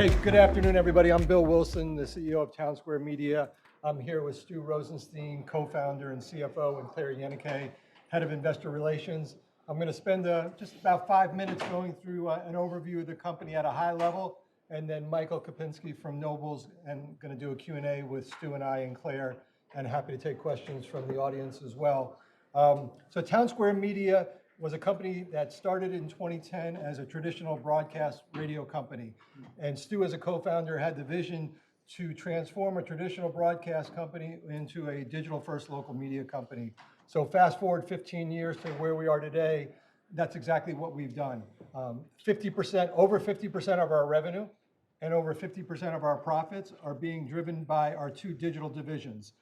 Hey, good afternoon, everybody. I'm Bill Wilson, the CEO of Townsquare Media. I'm here with Stu Rosenstein, co-founder and CFO, and Claire Yenike, head of investor relations. I'm going to spend just about 5 minutes going through an overview of the company at a high level, and then Michael Kopinski from Noble's and going to do a Q&A with Stu and I and Claire, and happy to take questions from the audience as well. So Townsquare Media was a company that started in 2010 as a traditional broadcast radio company. And Stu, as a co-founder, had the vision to transform a traditional broadcast company into a digital-first local media company. So fast forward 15 years to where we are today, that's exactly what we've done. 50%, over 50% of our revenue and over 50% of our profits are being driven by our two digital divisions.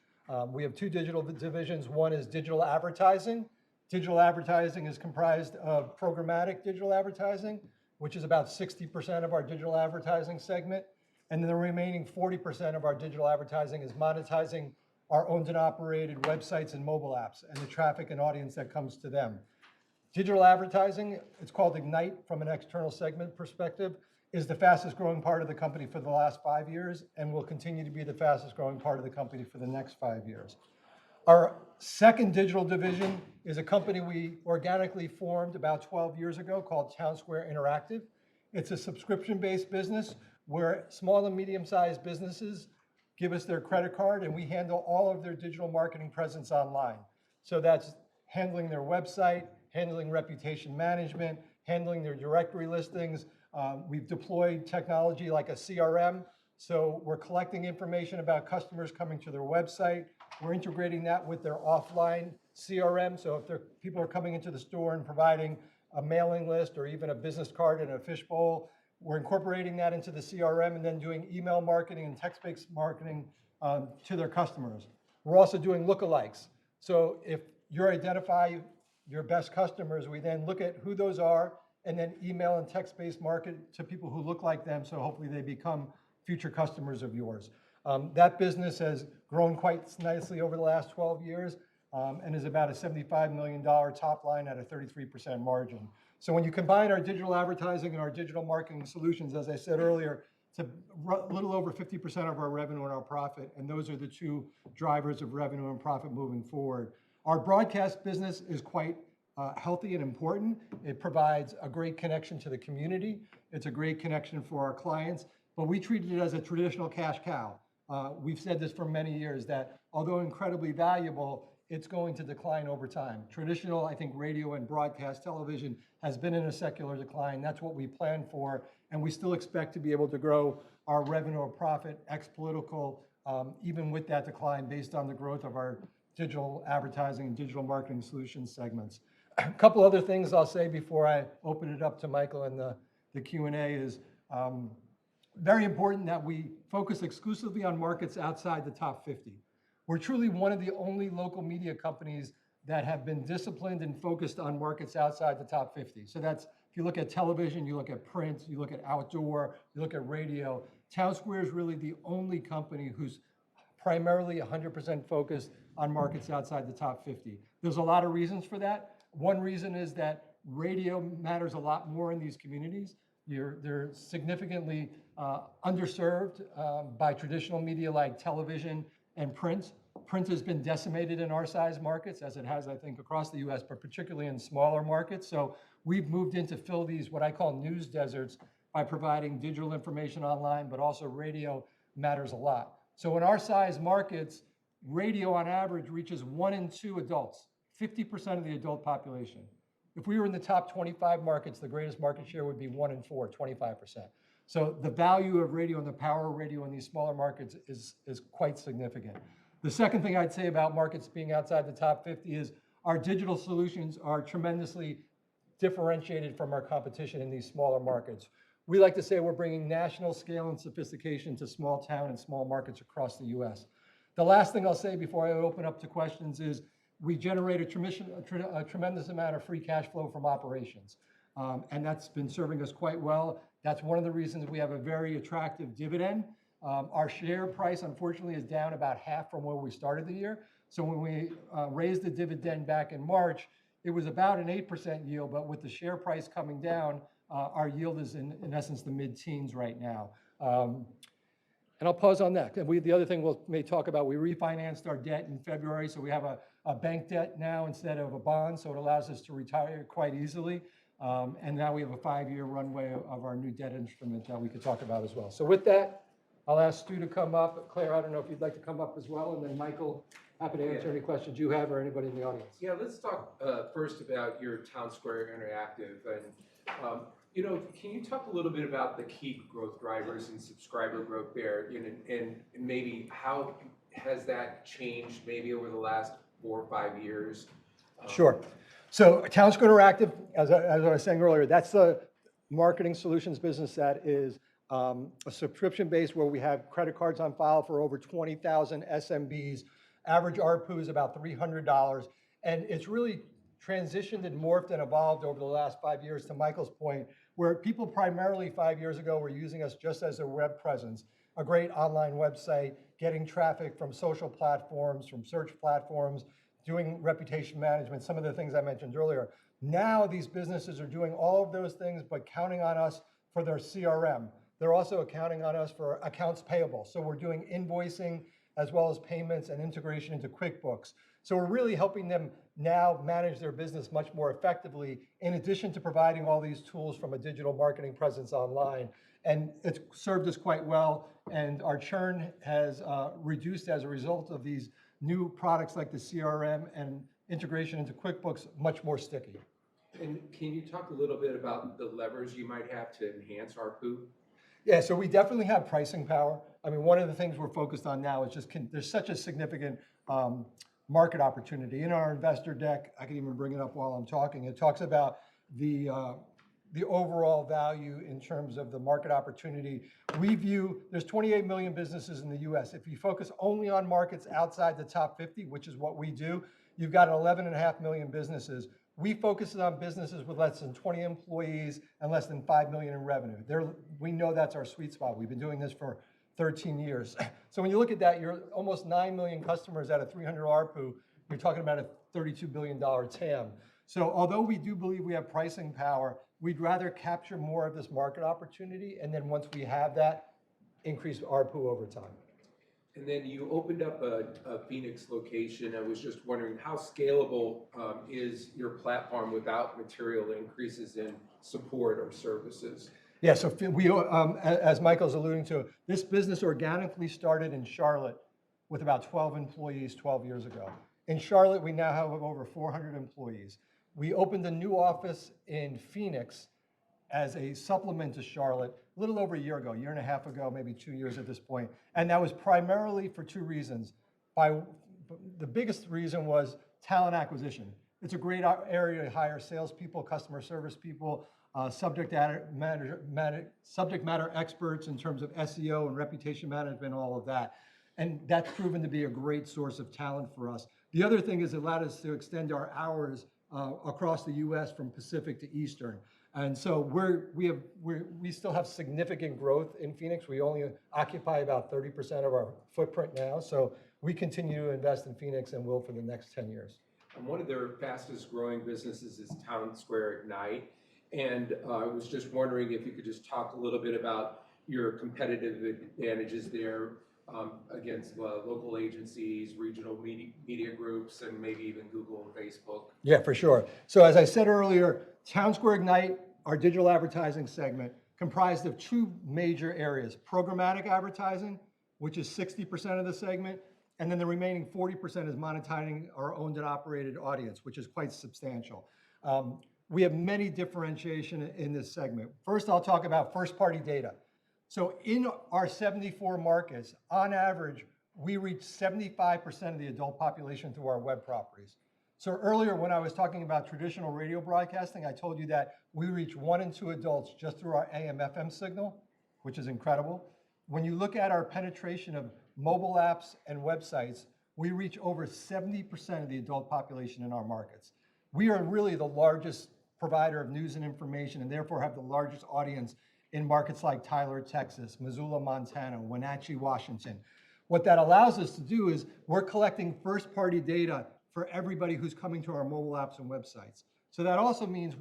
We have two digital divisions. One is digital advertising. Digital advertising is comprised of programmatic digital advertising, which is about 60% of our digital advertising segment. And then the remaining 40% of our digital advertising is monetizing our owned and operated websites and mobile apps and the traffic and audience that comes to them. Digital advertising, it's called Ignite from an external segment perspective, is the fastest growing part of the company for the last 5 years and will continue to be the fastest growing part of the company for the next 5 years. Our second digital division is a company we organically formed about 12 years ago called Townsquare Interactive. It's a subscription-based business where small and medium-sized businesses give us their credit card and we handle all of their digital marketing presence online. So that's handling their website, handling reputation management, handling their directory listings. We've deployed technology like a CRM. So we're collecting information about customers coming to their website. We're integrating that with their offline CRM. So if people are coming into the store and providing a mailing list or even a business card and a fishbowl, we're incorporating that into the CRM and then doing email marketing and text-based marketing to their customers. We're also doing lookalikes. So if you identify your best customers, we then look at who those are and then email and text-based market to people who look like them. So hopefully they become future customers of yours. That business has grown quite nicely over the last 12 years and is about a $75 million top line at a 33% margin. So when you combine our digital advertising and our digital marketing solutions, as I said earlier, it's a little over 50% of our revenue and our profit, and those are the two drivers of revenue and profit moving forward. Our broadcast business is quite healthy and important. It provides a great connection to the community. It's a great connection for our clients, but we treated it as a traditional cash cow. We've said this for many years that although incredibly valuable, it's going to decline over time. Traditional, I think, radio and broadcast television has been in a secular decline. That's what we plan for, and we still expect to be able to grow our revenue or profit ex-political, even with that decline based on the growth of our digital advertising and digital marketing solutions segments. A couple other things I'll say before I open it up to Michael and the Q&A is, very important that we focus exclusively on markets outside the top 50. We're truly one of the only local media companies that have been disciplined and focused on markets outside the top 50. So that's, if you look at television, you look at print, you look at outdoor, you look at radio, Townsquare is really the only company who's primarily 100% focused on markets outside the top 50. There's a lot of reasons for that. One reason is that radio matters a lot more in these communities. They're significantly underserved by traditional media like television and print. Print has been decimated in our size markets, as it has, I think, across the US, but particularly in smaller markets. So we've moved in to fill these, what I call news deserts, by providing digital information online, but also radio matters a lot. So in our size markets, radio on average reaches 1 in 2 adults, 50% of the adult population. If we were in the top 25 markets, the greatest market share would be 1 in 4, 25%. So the value of radio and the power of radio in these smaller markets is quite significant. The second thing I'd say about markets being outside the top 50 is our digital solutions are tremendously differentiated from our competition in these smaller markets. We like to say we're bringing national scale and sophistication to small town and small markets across the US. The last thing I'll say before I open up to questions is we generate a tremendous amount of free cash flow from operations. And that's been serving us quite well. That's one of the reasons we have a very attractive dividend. Our share price, unfortunately, is down about half from where we started the year. So when we raised the dividend back in March, it was about an 8% yield, but with the share price coming down, our yield is in essence the mid-teens right now. And I'll pause on that. And the other thing may talk about, we refinanced our debt in February, so we have a bank debt now instead of a bond, so it allows us to retire quite easily. And now we have a 5-year runway of our new debt instrument that we could talk about as well. So with that, I'll ask Stu to come up. Claire, I don't know if you'd like to come up as well, and then Michael, happy to answer any questions you have or anybody in the audience. Yeah, let's talk first about your Townsquare Interactive. And, can you talk a little bit about the key growth drivers and subscriber growth there? And maybe how has that changed maybe over the last 4 or 5 years? Sure. So Townsquare Interactive, as I was saying earlier, that's the marketing solutions business that is a subscription base where we have credit cards on file for over 20,000 SMBs. Average ARPU is about $300. And it's really transitioned and morphed and evolved over the last 5 years, to Michael's point, where people primarily 5 years ago were using us just as a web presence, a great online website, getting traffic from social platforms, from search platforms, doing reputation management, some of the things I mentioned earlier. Now these businesses are doing all of those things, but counting on us for their CRM. They're also counting on us for accounts payable. So we're doing invoicing as well as payments and integration into QuickBooks. So we're really helping them now manage their business much more effectively, in addition to providing all these tools from a digital marketing presence online. And it's served us quite well. And our churn has reduced as a result of these new products like the CRM and integration into QuickBooks, much more sticky. And can you talk a little bit about the levers you might have to enhance ARPU? Yeah, so we definitely have pricing power. I mean, one of the things we're focused on now is just, there's such a significant market opportunity. In our investor deck, I can even bring it up while I'm talking, it talks about the overall value in terms of the market opportunity. We view, there's 28 million businesses in the US. If you focus only on markets outside the top 50, which is what we do, you've got 11.5 million businesses. We focus on businesses with less than 20 employees and less than 5 million in revenue. We know that's our sweet spot. We've been doing this for 13 years. So when you look at that, you're almost 9 million customers at a 300 ARPU. You're talking about a $32 billion TAM. So although we do believe we have pricing power, we'd rather capture more of this market opportunity, and then once we have that, increase ARPU over time. And then you opened up a Phoenix location. I was just wondering, how scalable is your platform without material increases in support or services? Yeah, so we, as Michael's alluding to, this business organically started in Charlotte with about 12 employees 12 years ago. In Charlotte, we now have over 400 employees. We opened a new office in Phoenix as a supplement to Charlotte a little over a year ago, 1.5 years ago, maybe 2 years at this point. And that was primarily for 2 reasons. The biggest reason was talent acquisition. It's a great area to hire salespeople, customer service people, subject matter experts in terms of SEO and reputation management, all of that. And that's proven to be a great source of talent for us. The other thing is it allowed us to extend our hours across the US from Pacific to Eastern. And so we still have significant growth in Phoenix. We only occupy about 30% of our footprint now. So we continue to invest in Phoenix and will for the next 10 years. And one of their fastest growing businesses is Townsquare Ignite. And I was just wondering if you could just talk a little bit about your competitive advantages there against local agencies, regional media groups, and maybe even Google and Facebook. Yeah, for sure. So as I said earlier, Townsquare Ignite, our digital advertising segment, comprised of 2 major areas: programmatic advertising, which is 60% of the segment, and then the remaining 40% is monetizing our owned and operated audience, which is quite substantial. We have many differentiation in this segment. First, I'll talk about first-party data. So in our 74 markets, on average, we reach 75% of the adult population through our web properties. So earlier when I was talking about traditional radio broadcasting, I told you that we reach 1 in 2 adults just through our AM/FM signal, which is incredible. When you look at our penetration of mobile apps and websites, we reach over 70% of the adult population in our markets. We are really the largest provider of news and information, and therefore have the largest audience in markets like Tyler, Texas, Missoula, Montana, Wenatchee, Washington. What that allows us to do is we're collecting first-party data for everybody who's coming to our mobile apps and websites. So that also means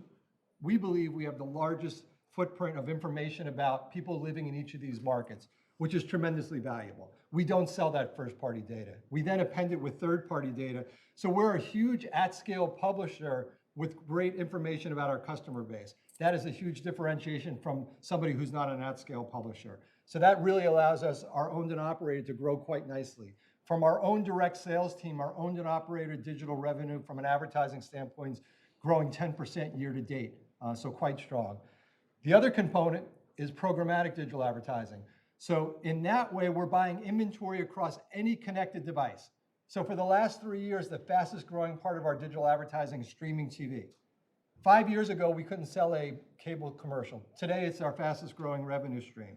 we believe we have the largest footprint of information about people living in each of these markets, which is tremendously valuable. We don't sell that first-party data. We then append it with third-party data. So we're a huge at-scale publisher with great information about our customer base. That is a huge differentiation from somebody who's not an at-scale publisher. So that really allows us, our owned and operated, to grow quite nicely. From our own direct sales team, our owned and operated digital revenue from an advertising standpoint is growing 10% year to date, so quite strong. The other component is programmatic digital advertising. So in that way, we're buying inventory across any connected device. So for the last 3 years, the fastest growing part of our digital advertising is streaming TV. 5 years ago, we couldn't sell a cable commercial. Today, it's our fastest growing revenue stream.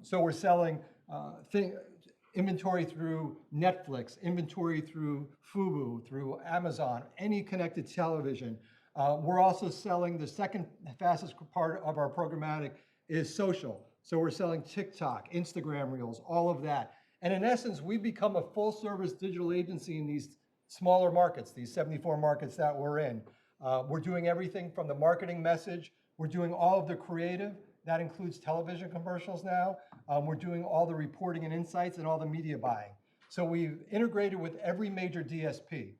So we're selling inventory through Netflix, inventory through Fubo, through Amazon, any connected television. We're also selling, the second fastest part of our programmatic is social. So we're selling TikTok, Instagram Reels, all of that. And in essence, we've become a full service digital agency in these smaller markets, these 74 markets that we're in. We're doing everything from the marketing message. We're doing all of the creative. That includes television commercials now. We're doing all the reporting and insights and all the media buying. So we've integrated with every major DSP,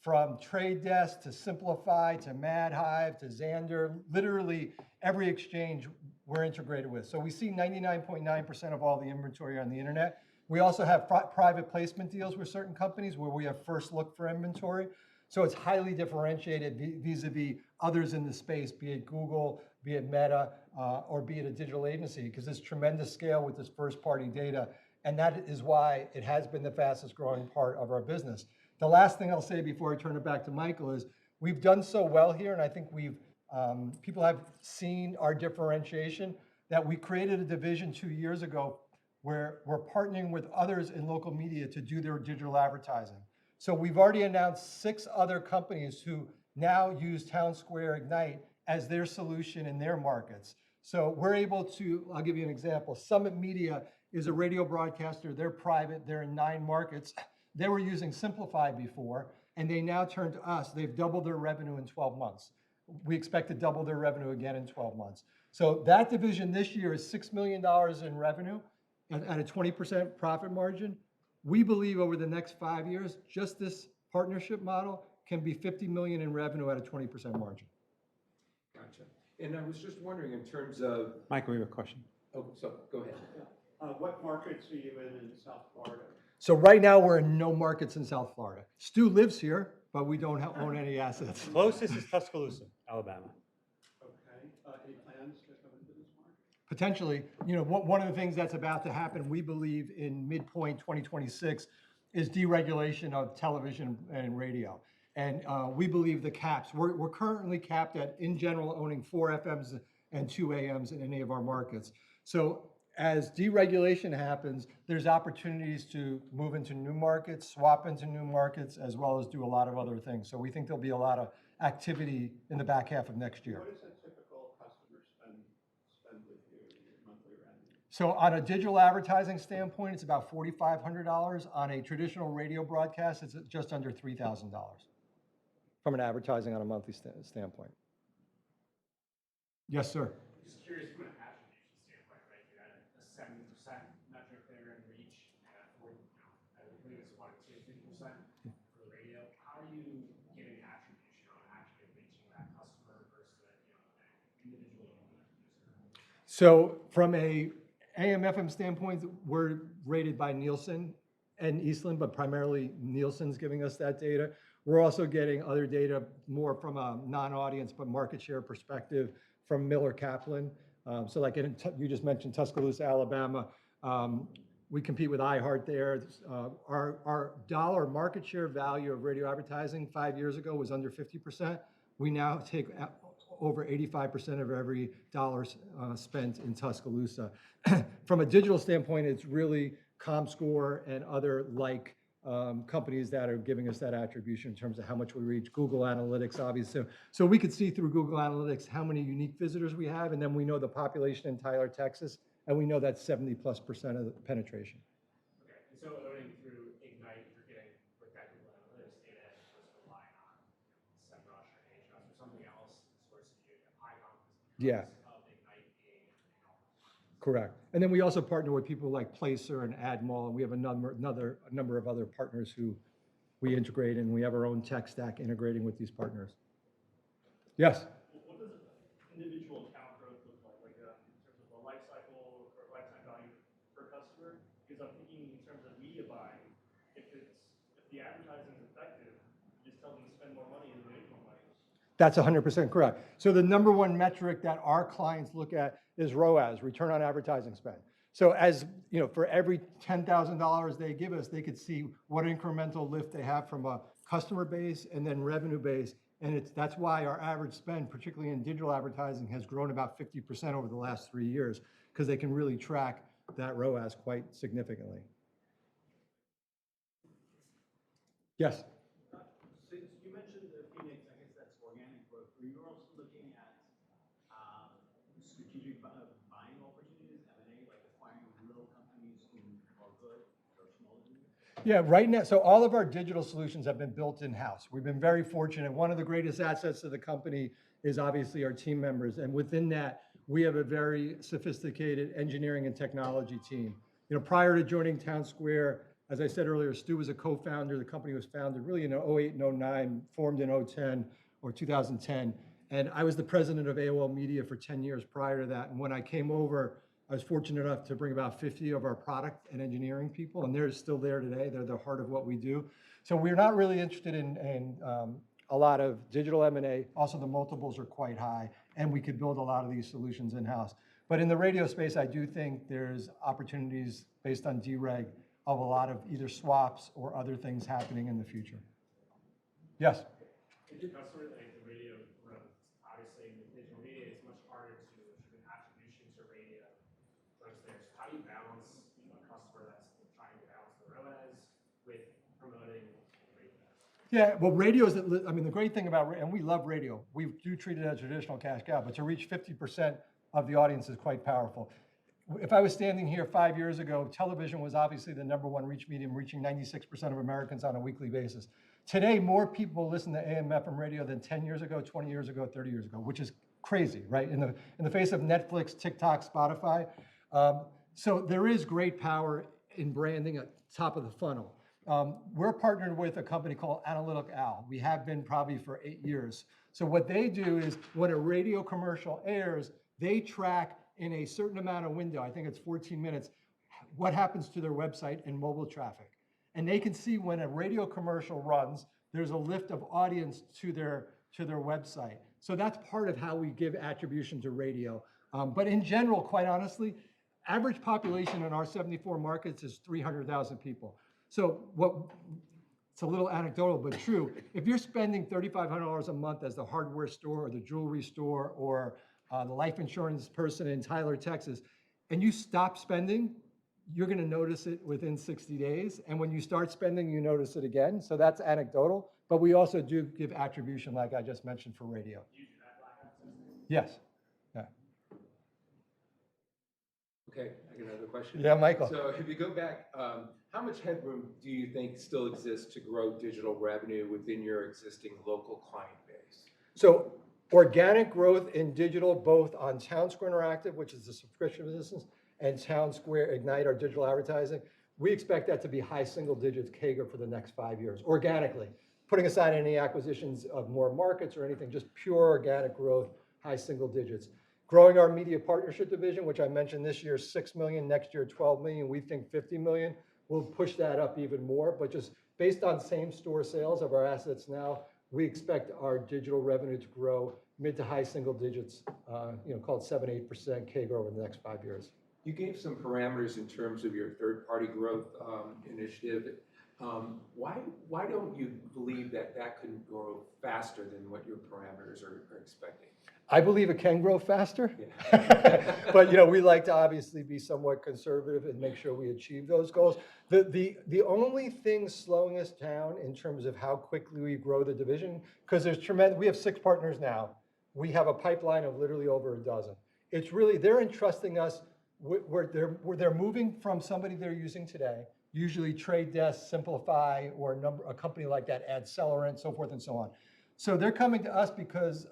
from Trade Desk to Simplify to MadHive to Xandr, literally every exchange we're integrated with. So we see 99.9% of all the inventory on the internet. We also have private placement deals with certain companies where we have first look for inventory. So it's highly differentiated vis-a-vis others in the space, be it Google, be it Meta, or be it a digital agency, because there's tremendous scale with this first-party data. And that is why it has been the fastest growing part of our business. The last thing I'll say before I turn it back to Michael is we've done so well here, and I think people have seen our differentiation, that we created a division 2 years ago where we're partnering with others in local media to do their digital advertising. So we've already announced 6 other companies who now use Townsquare Ignite as their solution in their markets. So we're able to, I'll give you an example. Summit Media is a radio broadcaster. They're private. They're in 9 markets. They were using Simplify before, and they now turn to us. They've doubled their revenue in 12 months. We expect to double their revenue again in 12 months. So that division this year is $6 million in revenue at a 20% profit margin. We believe over the next 5 years, just this partnership model can be $50 million in revenue at a 20% margin. Gotcha. And I was just wondering in terms of, Michael, we have a question. oh, so go ahead. What markets are you in South Florida? So right now we're in no markets in South Florida. Stu lives here, but we don't own any assets. Closest is Tuscaloosa, Alabama. Okay. Any plans to come into this market? Potentially, one of the things that's about to happen, we believe in midpoint 2026, is deregulation of television and radio. And we believe the caps, we're currently capped at, in general, owning 4 FMs and 2 AMs in any of our markets. So as deregulation happens, there's opportunities to move into new markets, swap into new markets, as well as do a lot of other things. So we think there'll be a lot of activity in the back half of next year. What is a typical customer spend with you, your monthly revenue? So on a digital advertising standpoint, it's about $4,500. On a traditional radio broadcast, it's just under $3,000 from an advertising on a monthly standpoint. Yes, sir. Just curious from an attribution standpoint, right? You had a 70% metric there in reach, and I believe it's 1 to 50% for the radio. How are you getting attribution on actually reaching that customer versus an individual user? So from a AM/FM standpoint, we're rated by Nielsen and Eastland, but primarily Nielsen's giving us that data. We're also getting other data more from a non-audience but market share perspective from Miller Kaplan. So like you just mentioned Tuscaloosa, Alabama. We compete with iHeart there. Our dollar market share value of radio advertising 5 years ago was under 50%. We now take over 85% of every dollar spent in Tuscaloosa. From a digital standpoint, it's really ComScore and other companies that are giving us that attribution in terms of how much we reach. Google Analytics, obviously. So we could see through Google Analytics how many unique visitors we have, and then we know the population in Tyler, Texas, and we know that's 70+% of the penetration. Okay, and so owning through Ignite, you're getting with that Google Analytics data as opposed to relying on SEMrush or Ahrefs or something else sourcing you high confidence Yeah. of Ignite Correct. And then we also partner with people like Placer and AdMall, and we have a number of other partners who we integrate, and we have our own tech stack integrating with these partners. Yes? What does individual account growth look like, in terms of the life cycle or lifetime value per customer? Because I'm thinking in terms of media buying, if the advertising is effective, you just tell them to spend more money and they make more money. That's 100% correct. So the number one metric that our clients look at is ROAS, return on advertising spend. So as you know, for every $10,000 they give us, they could see what incremental lift they have from a customer base and then revenue base. And that's why our average spend, particularly in digital advertising, has grown about 50% over the last 3 years, because they can really track that ROAS quite significantly. Yes? Since you mentioned the Phoenix, I guess that's organic growth. Are you also looking at strategic buying opportunities, M&A, like acquiring little companies who are good or smaller than you? Yeah, right now, so all of our digital solutions have been built in-house. We've been very fortunate. One of the greatest assets of the company is obviously our team members. And within that, we have a very sophisticated engineering and technology team. You know, prior to joining Townsquare, as I said earlier, Stu was a co-founder. The company was founded really in 08 and 09, formed in 2010 or 2010. And I was the president of AOL Media for 10 years prior to that. And when I came over, I was fortunate enough to bring about 50 of our product and engineering people, and they're still there today. They're the heart of what we do. So we're not really interested in a lot of digital M&A. Also, the multiples are quite high, and we could build a lot of these solutions in-house. But in the radio space, I do think there's opportunities based on dereg of a lot of either swaps or other things happening in the future. Yes? If your customer, like the radio, obviously in the digital media, it's much harder to attribute attribution to radio. So how do you balance a customer that's trying to balance the ROAS with promoting radio? Yeah, well, radio is, I mean, the great thing about, and we love radio, we do treat it as traditional cash cow, but to reach 50% of the audience is quite powerful. If I was standing here 5 years ago, television was obviously the number one reach medium, reaching 96% of Americans on a weekly basis. Today, more people listen to AM, FM radio than 10 years ago, 20 years ago, 30 years ago, which is crazy, right? In the face of Netflix, TikTok, Spotify. So there is great power in branding at top of the funnel. We're partnered with a company called Analytic Owl. We have been probably for 8 years. So what they do is when a radio commercial airs, they track in a certain amount of window, I think it's 14 minutes, what happens to their website and mobile traffic. And they can see when a radio commercial runs, there's a lift of audience to their website. So that's part of how we give attribution to radio. But in general, quite honestly, average population in our 74 markets is 300,000 people. So it's a little anecdotal, but true. If you're spending $3,500 a month as the hardware store or the jewelry store or the life insurance person in Tyler, Texas, and you stop spending, you're going to notice it within 60 days. And when you start spending, you notice it again. So that's anecdotal. But we also do give attribution, like I just mentioned, for radio. Yes. Yeah. Okay, I got another question. Yeah, Michael. So if you go back, how much headroom do you think still exists to grow digital revenue within your existing local client base? So organic growth in digital, both on Townsquare Interactive, which is the subscription business, and Townsquare Ignite, our digital advertising, we expect that to be high single digits CAGR for the next 5 years, organically. Putting aside any acquisitions of more markets or anything, just pure organic growth, high single digits. Growing our media partnership division, which I mentioned this year, 6 million, next year 12 million, we think 50 million. We'll push that up even more, but just based on same store sales of our assets now, we expect our digital revenue to grow mid to high single digits, call it 7-8% CAGR over the next 5 years. You gave some parameters in terms of your third-party growth initiative. Why don't you believe that could grow faster than what your parameters are expecting? I believe it can grow faster, Yeah. but we like to obviously be somewhat conservative and make sure we achieve those goals. The only thing slowing us down in terms of how quickly we grow the division, because there's tremendous, we have 6 partners now. We have a pipeline of literally over a dozen. It's really, they're entrusting us, where they're moving from somebody they're using today, usually Trade Desk, Simplify, or a company like that, AdCellerant, so forth and so on. So they're coming to us because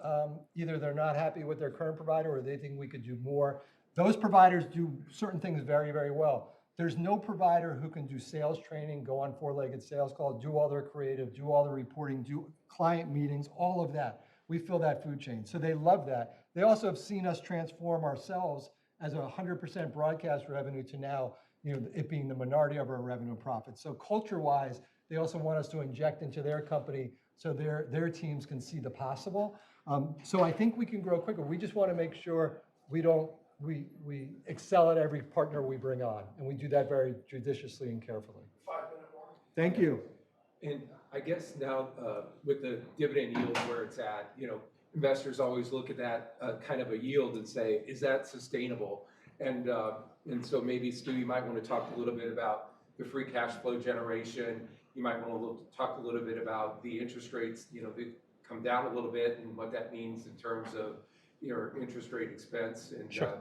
either they're not happy with their current provider or they think we could do more. Those providers do certain things very, very well. There's no provider who can do sales training, go on four-legged sales calls, do all their creative, do all the reporting, do client meetings, all of that. We fill that food chain. So they love that. They also have seen us transform ourselves as 100% broadcast revenue to now, it being the minority of our revenue and profit. So culture-wise, they also want us to inject into their company so their teams can see the possible. So I think we can grow quicker. We just want to make sure we excel at every partner we bring on, and we do that very judiciously and carefully. 5-minute warning. Thank you. And I guess now, with the dividend yield where it's at, investors always look at that kind of a yield and say, is that sustainable? And so maybe, Stu, you might want to talk a little bit about the free cash flow generation. You might want to talk a little bit about the interest rates, they come down a little bit and what that means in terms of your interest rate expense and, Sure.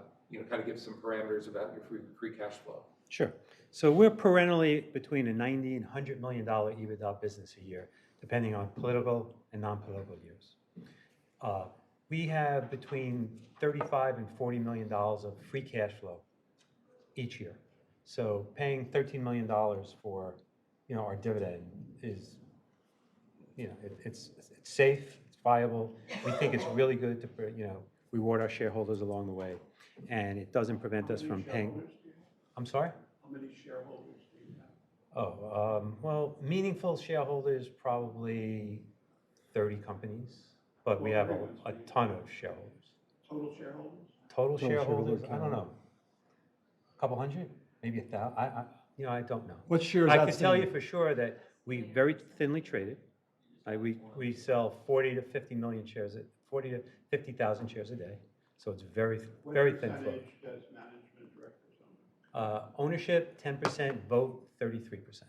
kind of give some parameters about your free cash flow. Sure. So we're perennially between a $90 and $100 million EBITDA business a year, depending on political and non-political years. We have between $35 and $40 million of free cash flow each year. So paying $13 million for, our dividend is, it's safe, it's viable. We think it's really good to, reward our shareholders along the way. And it doesn't prevent us from paying. I'm sorry? How many shareholders do you have? Well, meaningful shareholders, probably 30 companies, but we have a ton of shareholders. Total shareholders? Total shareholder shareholders, I don't know, a couple hundred, maybe 1,000. I don't know. What shares I can tell you outstanding? for sure that we very thinly traded. We sell 40 to 50 million shares, 40 to 50,000 shares a day. So it's very thin flow. What percentage does management directors own? Ownership 10%, vote 33%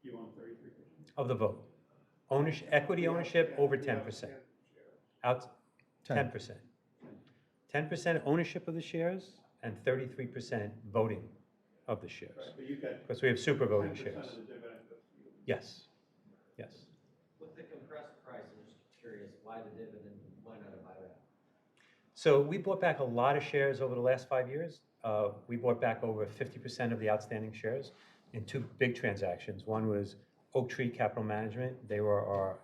You own 33%? of the vote. Equity ownership over 10%. Out 10%. 10% ownership of the shares and 33% voting of the shares. Right, but you got Because we have super voting 10% shares. of the dividend goes to you. Yes. With the compressed price, I'm just curious why the dividend, why not a buyback? So we bought back a lot of shares over the last 5 years. We bought back over 50% of the outstanding shares in two big transactions. One was Oak Tree Capital Management. They were our,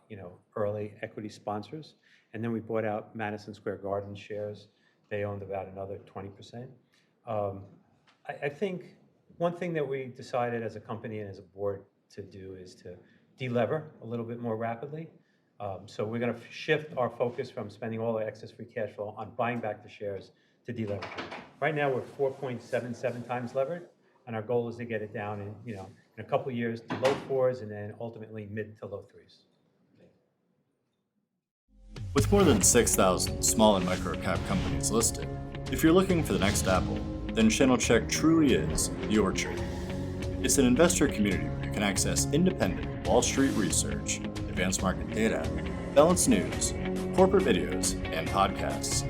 early equity sponsors. And then we bought out Madison Square Garden shares. They owned about another 20%. I think one thing that we decided as a company and as a board to do is to delever a little bit more rapidly. So we're going to shift our focus from spending all our excess free cash flow on buying back the shares to delever. Right now we're 4.77 times levered, and our goal is to get it down in a couple of years to low 4s and then ultimately mid to low 3s. With more than 6,000 small and micro cap companies listed, if you're looking for the next Apple, then ChannelCheck truly is your tree. It's an investor community where you can access independent Wall Street research, advanced market data, balanced news, corporate videos, and podcasts.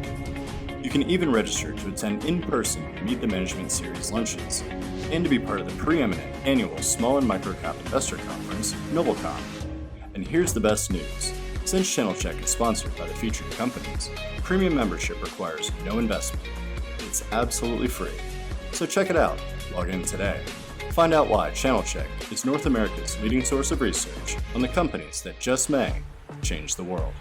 You can even register to attend in-person Meet the Management Series lunches, and to be part of the preeminent annual Small and Microcap Investor Conference, NobleCon. And here's the best news. Since ChannelCheck is sponsored by the featured companies, premium membership requires no investment. It's absolutely free. So check it out. Log in today. Find out why ChannelCheck is North America's leading source of research on the companies that just may change the world.